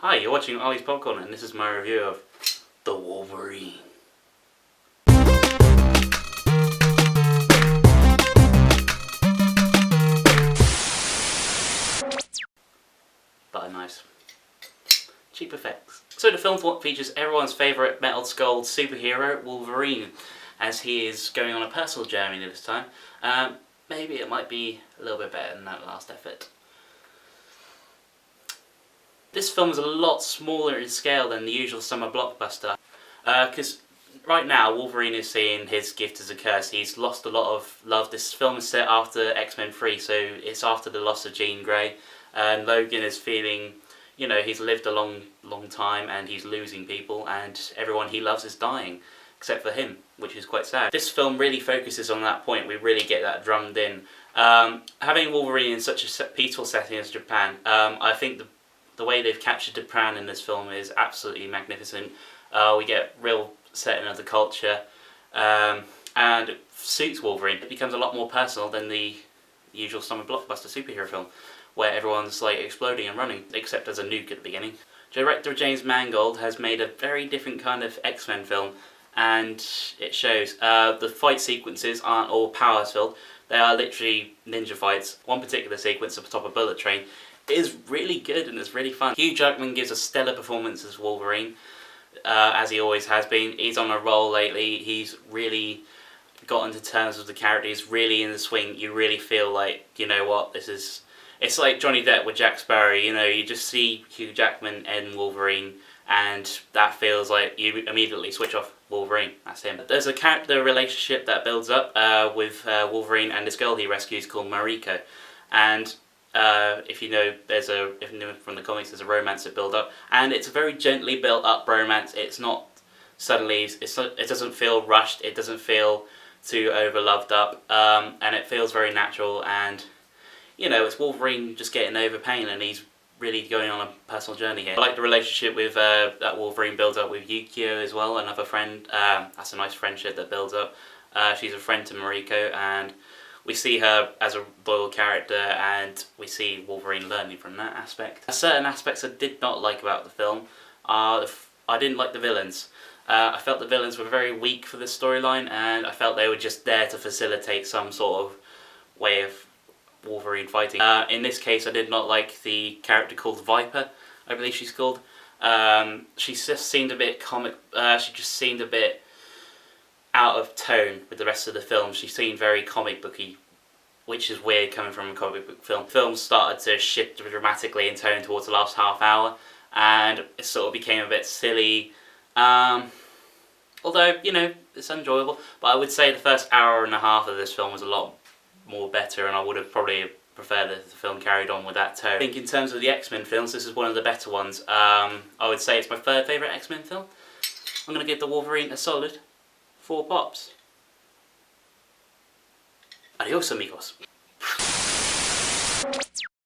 Hi, you're watching Olly's Popcorn and this is my review of The Wolverine. But nice. Cheap effects. So the film features everyone's favourite metal skull superhero, Wolverine, as he is going on a personal journey this time. Maybe it might be a little bit better than that last effort. This film is a lot smaller in scale than the usual summer blockbuster, because right now Wolverine is seeing his gift as a curse. He's lost a lot of love. This film is set after X-Men 3, so it's after the loss of Jean Grey, and Logan is feeling, you know, he's lived a long time and he's losing people, and everyone he loves is dying, except for him, which is quite sad. This film really focuses on that point. We really get that drummed in. Having Wolverine in such a peaceful setting as Japan, I think the way they've captured Japan in this film is absolutely magnificent. We get real setting of the culture, and it suits Wolverine. It becomes a lot more personal than the usual summer blockbuster superhero film, where everyone's like exploding and running, except as a nuke at the beginning. Director James Mangold has made a very different kind of X-Men film, and it shows. The fight sequences aren't all power-filled. They are literally ninja fights. One particular sequence at the top of Bullet Train is really good and it's really fun. Hugh Jackman gives a stellar performance as Wolverine, as he always has been. He's on a roll lately. He's really gotten to terms with the character. He's really in the swing. You really feel like, you know what, this is... It's like Johnny Depp with Jack Sparrow, you know, you just see Hugh Jackman and Wolverine and that feels like you immediately switch off Wolverine. That's him. There's a character relationship that builds up with Wolverine and this girl he rescues called Mariko, and if you know, from the comics, there's a romance that build up, and it's a very gently built up romance. It's not suddenly, it doesn't feel rushed, it doesn't feel too over loved up, and it feels very natural, and you know, it's Wolverine just getting over pain and he's really going on a personal journey here. I like the relationship with that Wolverine builds up with Yukio as well, another friend. That's a nice friendship that builds up. She's a friend to Mariko, and we see her as a loyal character, and we see Wolverine learning from that aspect. Certain aspects I did not like about the film. I didn't like the villains. I felt the villains were very weak for this storyline, and I felt they were just there to facilitate some sort of way of Wolverine fighting. In this case, I did not like the character called Viper, I believe she's called. She just seemed a bit comic. She just seemed a bit out of tone with the rest of the film. She seemed very comic booky, which is weird coming from a comic book film. The film started to shift dramatically in tone towards the last half hour, and it sort of became a bit silly. Although, you know, it's enjoyable, but I would say the first hour and a half of this film was a lot more better, and I would have probably preferred if the film carried on with that tone. I think in terms of the X-Men films, this is one of the better ones. I would say it's my third favourite X-Men film. I'm going to give the Wolverine a solid 4 pops. Adios amigos.